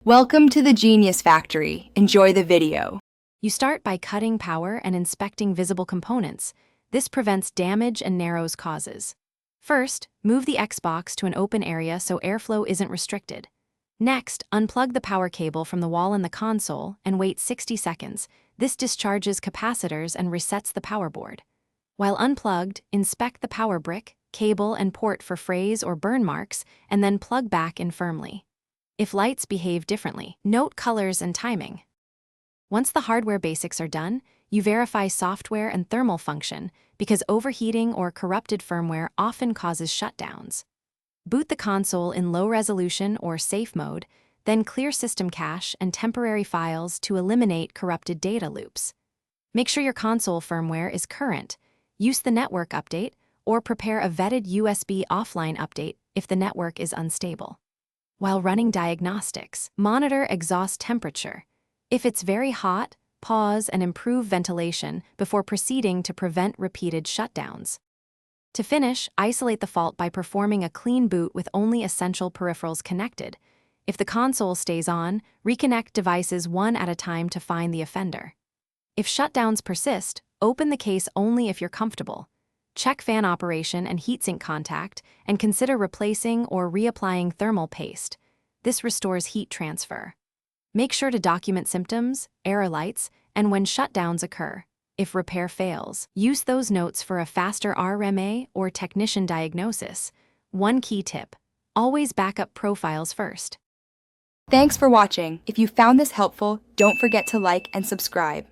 Welcome to the Genius Factory. Enjoy the video. You start by cutting power and inspecting visible components. This prevents damage and narrows causes. First, move the Xbox to an open area so airflow isn't restricted. Next, unplug the power cable from the wall in the console and wait 60 seconds. This discharges capacitors and resets the power board. While unplugged, inspect the power brick, cable, and port for frays or burn marks, and then plug back in firmly. If lights behave differently, note colors and timing. Once the hardware basics are done, you verify software and thermal function because overheating or corrupted firmware often causes shutdowns. Boot the console in low resolution or safe mode, then clear system cache and temporary files to eliminate corrupted data loops. Make sure your console firmware is current. Use the network update or prepare a vetted USB offline update if the network is unstable. While running diagnostics, monitor exhaust temperature. If it's very hot, pause and improve ventilation before proceeding to prevent repeated shutdowns. To finish, isolate the fault by performing a clean boot with only essential peripherals connected. If the console stays on, reconnect devices one at a time to find the offender. If shutdowns persist, open the case only if you're comfortable. Check fan operation and heatsink contact, and consider replacing or reapplying thermal paste. This restores heat transfer. Make sure to document symptoms, error lights, and when shutdowns occur. If repair fails, use those notes for a faster RMA or technician diagnosis. One key tip: always back up profiles first. Thanks for watching. If you found this helpful, don't forget to like and subscribe.